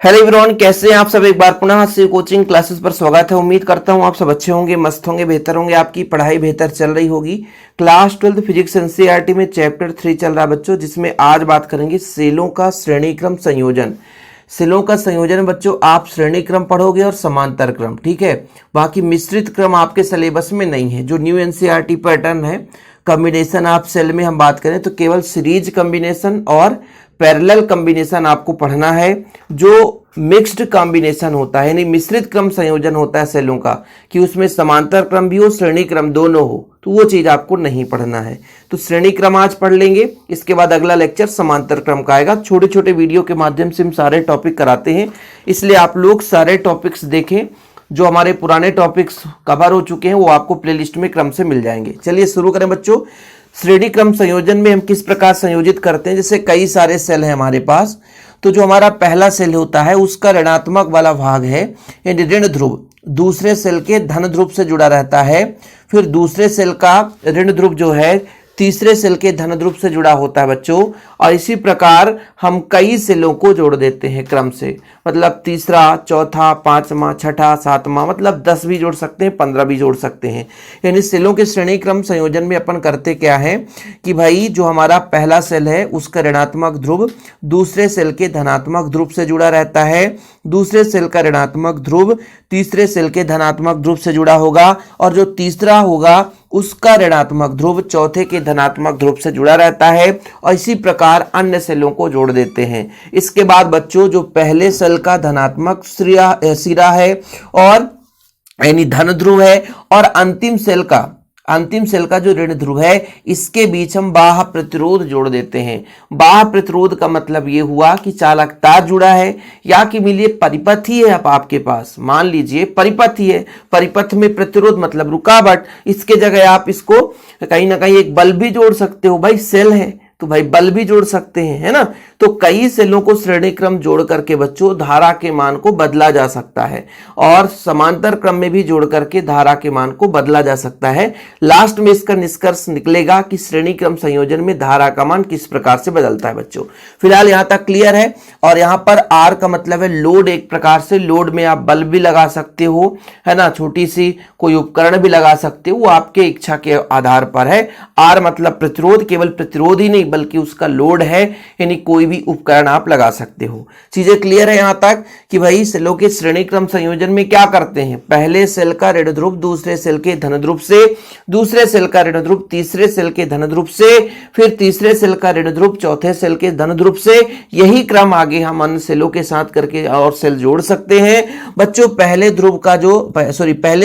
Hello everyone, कैसे हैं आप सब। एक बार पुनः से कोचिंग क्लासेस पर स्वागत है। उम्मीद करता हूं आप सब अच्छे होंगे, मस्त होंगे, बेहतर होंगे, आपकी पढ़ाई बेहतर चल रही होगी। क्लास 12 फिजिक्स एनसीईआरटी में चैप्टर 3 चल रहा है बच्चों, जिसमें आज बात करेंगे सेलों का श्रेणीक्रम संयोजन। सेलों का संयोजन बच्चों आप श्रेणी क्रम पढ़ोगे और समांतर क्रम, ठीक है। बाकी मिश्रित क्रम आपके सिलेबस में नहीं है। जो न्यू एनसीईआरटी पैटर्न है, कॉम्बिनेशन आप सेल में हम बात करें तो केवल सीरीज कॉम्बिनेशन और पैरेलल कॉम्बिनेशन आपको पढ़ना है। जो मिक्स्ड कॉम्बिनेशन होता है यानी मिश्रित क्रम संयोजन होता है सेलों का, कि उसमें समांतर क्रम भी हो, श्रेणी क्रम दोनों हो, तो वो चीज आपको नहीं पढ़ना है। तो श्रेणी क्रम आज पढ़ लेंगे, इसके बाद अगला लेक्चर समांतर क्रम का आएगा। छोटे छोटे वीडियो के माध्यम से हम सारे टॉपिक कराते हैं, इसलिए आप लोग सारे टॉपिक्स देखें। जो हमारे पुराने टॉपिक्स कवर हो चुके हैं वो आपको प्लेलिस्ट में क्रम से मिल जाएंगे। चलिए शुरू करें बच्चों। श्रेणी क्रम संयोजन में हम किस प्रकार संयोजित करते हैं। जैसे कई सारे सेल हैं हमारे पास, तो जो हमारा पहला सेल होता है उसका ऋणात्मक वाला भाग है यानी ऋण ध्रुव दूसरे सेल के धन ध्रुव से जुड़ा रहता है। फिर दूसरे सेल का ऋण ध्रुव जो है तीसरे सेल के धन ध्रुव से जुड़ा होता है बच्चों। और इसी प्रकार हम कई सेलों को जोड़ देते हैं क्रम से, मतलब तीसरा, चौथा, पांचवा, छठा, सातवां, मतलब 10 भी जोड़ सकते हैं, 15 भी जोड़ सकते हैं। यानी सेलों के श्रेणी क्रम संयोजन में अपन करते क्या है कि भाई जो हमारा पहला सेल है उसका ऋणात्मक ध्रुव दूसरे सेल के धनात्मक ध्रुव से जुड़ा रहता है। दूसरे सेल का ऋणात्मक ध्रुव तीसरे सेल के धनात्मक ध्रुव से जुड़ा होगा, और जो तीसरा होगा उसका ऋणात्मक ध्रुव चौथे के धनात्मक ध्रुव से जुड़ा रहता है। और इसी प्रकार अन्य सेलों को जोड़ देते हैं। इसके बाद बच्चों जो पहले सेल का धनात्मक सिरा है और यानी धन ध्रुव है, और अंतिम सेल का जो ऋण ध्रुव है, इसके बीच हम बाह्य प्रतिरोध जोड़ देते हैं। बाह्य प्रतिरोध का मतलब ये हुआ कि चालकता जुड़ा है या कि मिलिए परिपथ ही है। अब आपके पास मान लीजिए परिपथ ही है, परिपथ में प्रतिरोध मतलब रुकावट, इसके जगह आप इसको कहीं ना कहीं एक बल भी जोड़ सकते हो। भाई सेल है तो भाई बल भी जोड़ सकते हैं, है ना। तो कई सेलों को श्रेणी क्रम जोड़ करके बच्चों धारा के मान को बदला जा सकता है, और समांतर क्रम में भी जोड़ करके धारा के मान को बदला जा सकता है। लास्ट में इसका निष्कर्ष निकलेगा कि श्रेणी क्रम संयोजन में धारा का मान किस प्रकार से बदलता है बच्चों। फिलहाल यहां तक क्लियर है। और यहां पर आर का मतलब है लोड। एक प्रकार से लोड में आप बल्ब भी लगा सकते हो, है ना, छोटी सी कोई उपकरण भी लगा सकते हो, वो आपके इच्छा के आधार पर है। आर मतलब प्रतिरोध, केवल प्रतिरोध ही नहीं बल्कि उसका लोड है, यानी कोई भी उपकरण आप लगा सकते हो। चीजें क्लियर है यहां तक कि भाई सेलों के श्रेणी क्रम संयोजन में क्या करते हैं। पहले सेल का ऋण ध्रुव दूसरे सेल के धन ध्रुव से, दूसरे सेल का ऋण ध्रुव तीसरे सेल के धन ध्रुव से, फिर तीसरे सेल का ऋण ध्रुव चौथे सेल के धन ध्रुव से। यही क्रम आगे हम अन्य सेलों के साथ करके और सेल जोड़ सकते हैं बच्चों। पहले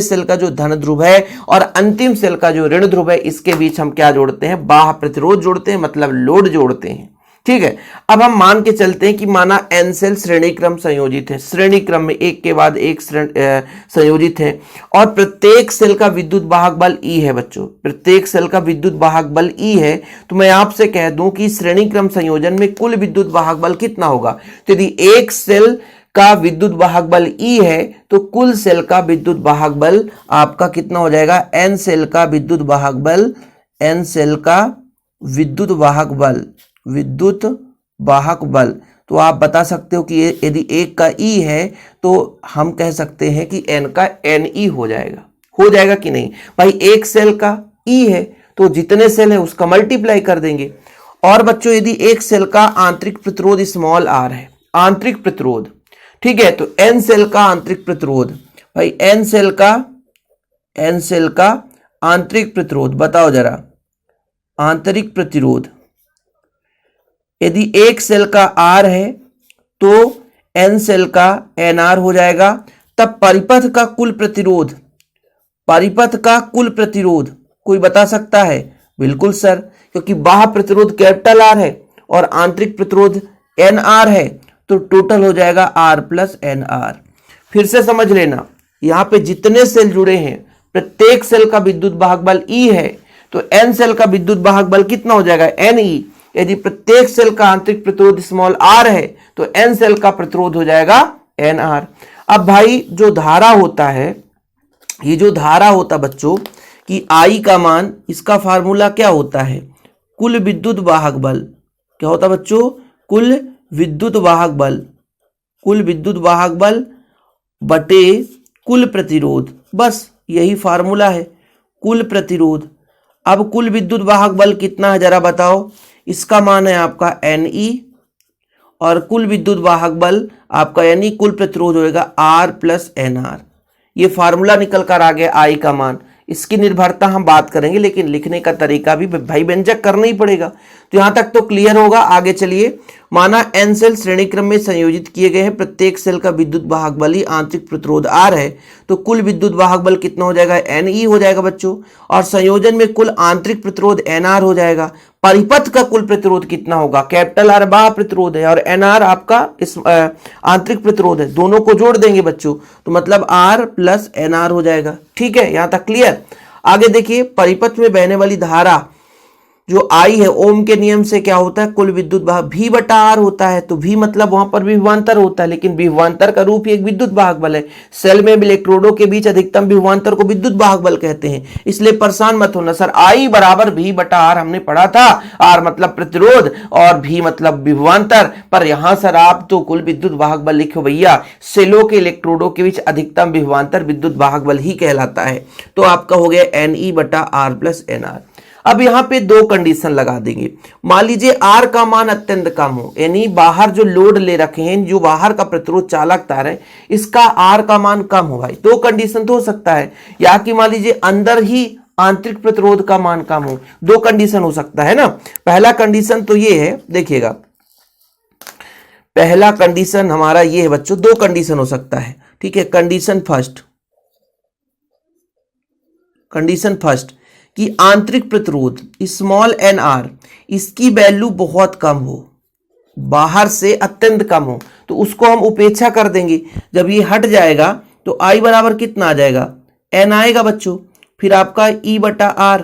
सेल का जो धन ध्रुव है और अंतिम सेल का जो ऋण ध्रुव है, इसके बीच हम क्या जोड़ते हैं, बाह्य प्रतिरोध जोड़ते हैं, मतलब लोड जोड़ते हैं। ठीक है। अब हम मान के चलते हैं कि माना n सेल श्रेणी क्रम संयोजित है, श्रेणी क्रम में एक के बाद एक संयोजित है, और प्रत्येक सेल का विद्युत वाहक बल E है बच्चों। प्रत्येक सेल का विद्युत वाहक बल E है, तो मैं आपसे कह दूं कि श्रेणी क्रम संयोजन में कुल विद्युत वाहक बल कितना होगा। तो यदि एक सेल का विद्युत वाहक बल E है तो कुल सेल का विद्युत वाहक बल आपका कितना हो जाएगा, n सेल का विद्युत वाहक बल, n सेल का विद्युत वाहक बल। तो आप बता सकते हो कि यदि एक का E है तो हम कह सकते हैं कि n का Ne हो जाएगा कि नहीं। भाई एक सेल का E है तो जितने सेल है उसका मल्टीप्लाई कर देंगे। और बच्चों यदि एक सेल का आंतरिक प्रतिरोध स्मॉल r है, आंतरिक प्रतिरोध, ठीक है, तो n सेल का आंतरिक प्रतिरोध, भाई n सेल का आंतरिक प्रतिरोध बताओ जरा, आंतरिक प्रतिरोध यदि एक सेल का R है तो n सेल का NR हो जाएगा। तब परिपथ का कुल प्रतिरोध कोई बता सकता है? बिल्कुल सर, क्योंकि बाह्य प्रतिरोध कैपिटल R है और आंतरिक प्रतिरोध NR है, तो टोटल हो जाएगा R प्लस NR। फिर से समझ लेना, यहां पे जितने सेल जुड़े हैं प्रत्येक सेल का विद्युत वाहक बल E है, तो n सेल का विद्युत वाहक बल कितना हो जाएगा, Ne। यदि प्रत्येक सेल का आंतरिक प्रतिरोध स्मॉल r है तो n सेल का प्रतिरोध हो जाएगा Nr। अब भाई जो धारा होता है, ये जो धारा होता बच्चों कि I का मान, इसका फार्मूला क्या होता है, कुल विद्युत वाहक बल। क्या होता बच्चों, कुल विद्युत वाहक बल। कुल विद्युत वाहक बल बटे कुल प्रतिरोध, बस यही फार्मूला है, कुल प्रतिरोध। अब कुल विद्युत वाहक बल कितना है जरा बताओ, इसका मान है आपका Ne और कुल विद्युत वाहक बल आपका यानी कुल प्रतिरोध होएगा R प्लस NR। ये फार्मूला निकल कर आ गया I का मान। इसकी निर्भरता हम बात करेंगे, लेकिन लिखने का तरीका भी भाई व्यंजक करना ही पड़ेगा। तो यहां तक तो क्लियर होगा। आगे चलिए, माना n सेल श्रेणी क्रम में संयोजित किए गए हैं, प्रत्येक सेल का विद्युत वाहक बल ही आंतरिक प्रतिरोध R है, तो कुल विद्युत वाहक बल कितना हो जाएगा, Ne हो जाएगा बच्चों, और संयोजन में कुल आंतरिक प्रतिरोध NR हो जाएगा। परिपथ का कुल प्रतिरोध कितना होगा, कैपिटल R बाह्य प्रतिरोध है और NR आपका इस आंतरिक प्रतिरोध है, दोनों को जोड़ देंगे बच्चों, तो मतलब R प्लस NR हो जाएगा। ठीक है, यहां तक क्लियर। आगे देखिए, परिपथ में बहने वाली धारा जो I है, ओम के नियम से क्या होता है, कुल विद्युत वाहक V बटा R होता है, तो V मतलब वहां पर विभवांतर होता है, लेकिन विभवांतर का रूप ही एक विद्युत वाहक बल है। सेल में इलेक्ट्रोडों के बीच अधिकतम विभवांतर को विद्युत वाहक बल कहते हैं, इसलिए परेशान मत होना सर, I बराबर V बटा R हमने पढ़ा था, R मतलब प्रतिरोध और V मतलब विभवांतर, पर यहां सर आप तो कुल विद्युत वाहक बल लिखो भैया, सेलों के इलेक्ट्रोडों के बीच अधिकतम विभवांतर विद्युत वाहक बल ही कहलाता है। तो आपका हो गया Ne बटा R प्लस NR। अब यहां पे दो कंडीशन लगा देंगे। मान लीजिए R का मान अत्यंत कम हो, यानी बाहर जो लोड ले रखे हैं, जो बाहर का प्रतिरोध चालक तार है, इसका R का मान कम हो। भाई दो कंडीशन तो हो सकता है, या कि मान लीजिए अंदर ही आंतरिक प्रतिरोध का मान कम हो, दो कंडीशन हो सकता है ना। पहला कंडीशन तो ये है, देखिएगा, पहला कंडीशन हमारा ये है बच्चों, दो कंडीशन हो सकता है। ठीक है, कंडीशन फर्स्ट कि आंतरिक प्रतिरोध स्मॉल nr इसकी वैल्यू बहुत कम हो, बाहर से अत्यंत कम हो, तो उसको हम उपेक्षा कर देंगे। जब ये हट जाएगा तो I बराबर कितना आ जाएगा, n आएगा बच्चों, फिर आपका E बटा R,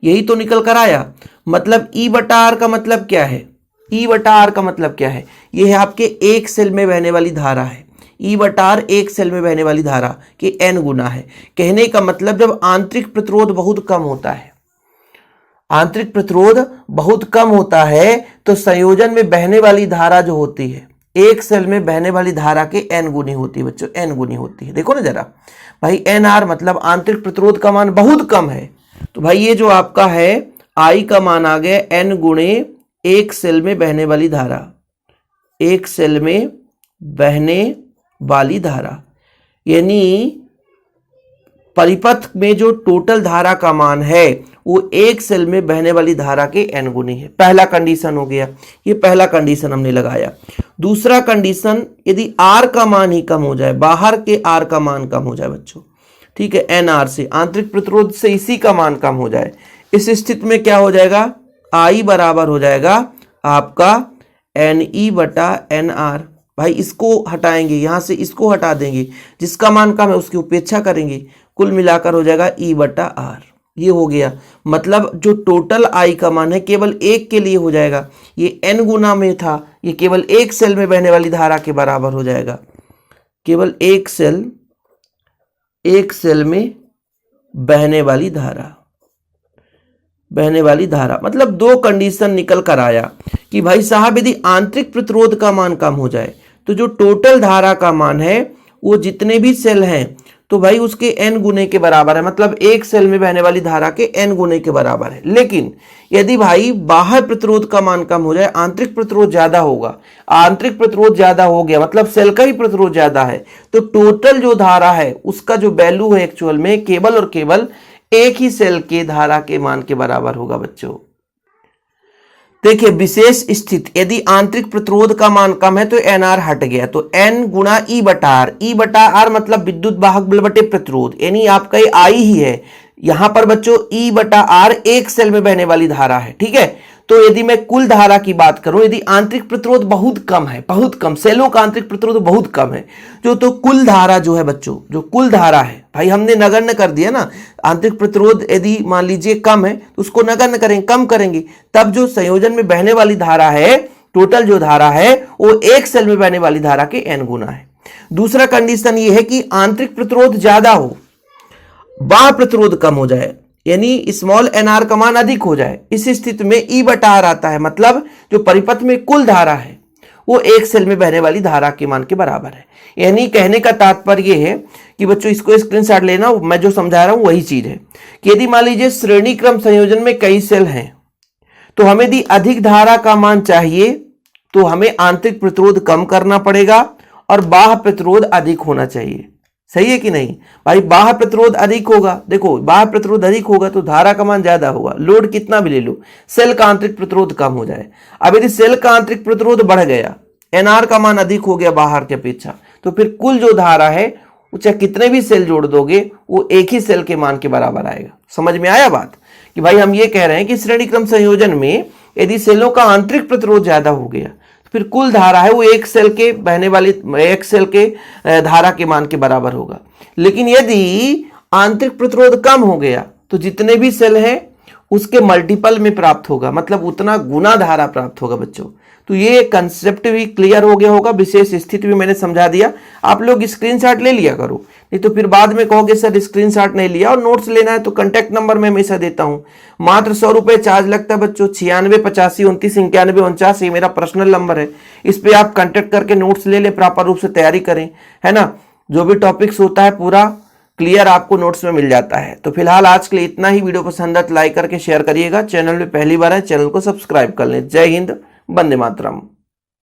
यही तो निकल कर आया। मतलब E बटा R का मतलब क्या है, E बटा R का मतलब क्या है, ये है आपके एक सेल में बहने वाली धारा है। E बटा R एक सेल में बहने वाली धारा के n गुना है। कहने का मतलब जब आंतरिक प्रतिरोध बहुत कम होता है, आंतरिक प्रतिरोध बहुत कम होता है, तो संयोजन में बहने वाली धारा जो होती है, एक सेल में बहने वाली धारा के n गुनी होती है बच्चों, n गुनी होती है। देखो ना जरा भाई, NR मतलब आंतरिक प्रतिरोध का मान बहुत कम है, तो भाई ये जो आपका है I का मान आ गया n गुणे एक सेल में बहने वाली धारा, एक सेल में बहने वाली धारा, यानी परिपथ में जो टोटल धारा का मान है वो एक सेल में बहने वाली धारा के n गुनी है। पहला कंडीशन हो गया, ये पहला कंडीशन हमने लगाया। दूसरा कंडीशन, यदि R का मान ही कम हो जाए, बाहर के R का मान कम हो जाए बच्चों, ठीक है, NR से, आंतरिक प्रतिरोध से इसी का मान कम हो जाए, इस स्थिति में क्या हो जाएगा, I बराबर हो जाएगा आपका Ne बटा NR। भाई इसको हटाएंगे, यहां से इसको हटा देंगे, जिसका मान कम है उसकी उपेक्षा करेंगे, कुल मिलाकर हो जाएगा E बटा R। ये हो गया, मतलब जो टोटल I का मान है केवल एक के लिए हो जाएगा, ये n गुना में था, ये केवल एक सेल में बहने वाली धारा के बराबर हो जाएगा, केवल एक सेल में बहने वाली धारा, मतलब दो कंडीशन निकल कर आया कि भाई साहब यदि आंतरिक प्रतिरोध का मान कम हो जाए तो जो टोटल धारा का मान है वो जितने भी सेल हैं तो भाई उसके n गुने के बराबर है, मतलब एक सेल में बहने वाली धारा के n गुने के बराबर है। लेकिन यदि भाई बाह्य प्रतिरोध का मान कम हो जाए, आंतरिक प्रतिरोध ज्यादा होगा, आंतरिक प्रतिरोध ज्यादा हो गया मतलब सेल का ही प्रतिरोध ज्यादा है, तो टोटल जो धारा है उसका जो वैल्यू है एक्चुअल में केवल और केवल एक ही सेल के धारा के मान के बराबर होगा बच्चों। देखिए विशेष स्थिति, यदि आंतरिक प्रतिरोध का मान कम है तो NR हट गया, तो N गुना E बटा R, E बटा R मतलब विद्युत वाहक बल बटे प्रतिरोध, यानी आपका ये I ही है। यहां पर बच्चों E बटा R एक सेल में बहने वाली धारा है, ठीक है। तो यदि मैं कुल धारा की बात करूं, यदि आंतरिक प्रतिरोध बहुत कम है, बहुत कम, सेलों का आंतरिक प्रतिरोध बहुत कम है, जो तो कुल धारा जो है बच्चों, जो कुल धारा है, भाई हमने नगण्य कर दिया ना, आंतरिक प्रतिरोध यदि मान लीजिए कम है तो उसको नगण्य करेंगे, कम करेंगे, तब जो संयोजन में बहने वाली धारा है, टोटल जो धारा है वो एक सेल में बहने वाली धारा के n गुना है। दूसरा कंडीशन ये है कि आंतरिक प्रतिरोध ज्यादा हो, बाह्य प्रतिरोध कम हो जाए, यानी स्मॉल nr का मान अधिक हो जाए। इस स्थिति में E बटा R आता है, मतलब जो परिपथ में कुल धारा है वो एक सेल में बहने वाली धारा के मान के बराबर है। यानी कहने का तात्पर्य है कि बच्चों इसको स्क्रीनशॉट लेना, मैं जो समझा रहा हूं वही चीज है कि यदि मान लीजिए श्रेणी क्रम संयोजन में कई सेल हैं तो हमें यदि अधिक धारा का मान चाहिए तो हमें आंतरिक प्रतिरोध कम करना पड़ेगा और बाह्य प्रतिरोध अधिक होना चाहिए। सही है कि नहीं भाई? बाह्य प्रतिरोध अधिक होगा, देखो बाह्य प्रतिरोध अधिक होगा तो धारा का मान ज्यादा होगा, लोड कितना भी ले लो, सेल का आंतरिक प्रतिरोध कम हो जाए। अब यदि सेल का आंतरिक प्रतिरोध बढ़ गया, एनआर का मान अधिक हो गया बाहर की अपेक्षा, तो फिर कुल जो धारा है चाहे कितने भी सेल जोड़ दोगे वो एक ही सेल के मान के बराबर आएगा। समझ में आया बात? कि भाई हम ये कह रहे हैं कि श्रेणी क्रम संयोजन में यदि सेलों का आंतरिक प्रतिरोध ज्यादा हो गया तो फिर कुल धारा है वो एक सेल के बहने वाली एक सेल के धारा के मान के बराबर होगा। लेकिन यदि आंतरिक प्रतिरोध कम हो गया तो जितने भी सेल हैं उसके मल्टीपल में प्राप्त होगा, मतलब उतना गुना धारा प्राप्त होगा बच्चों। तो ये कंसेप्ट भी क्लियर हो गया होगा, विशेष स्थिति भी मैंने समझा दिया। आप लोग स्क्रीनशॉट ले लिया करो, नहीं तो फिर बाद में कहोगे सर स्क्रीनशॉट नहीं लिया। और नोट्स लेना है तो कांटेक्ट नंबर मैं हमेशा देता हूं, मात्र 100 रुपए चार्ज लगता है बच्चों। 96 85 29 91 49 ये मेरा पर्सनल नंबर है, इस पे आप कांटेक्ट करके नोट्स ले लें, प्रॉपर रूप से तैयारी करें, है ना। जो भी टॉपिक्स होता है पूरा क्लियर आपको नोट्स में मिल जाता है। तो फिलहाल आज के लिए इतना ही। वीडियो पसंद है तो लाइक करके शेयर करिएगा। चैनल में पहली बार है, चैनल को सब्सक्राइब कर लें। जय हिंद, वंदे मातरम।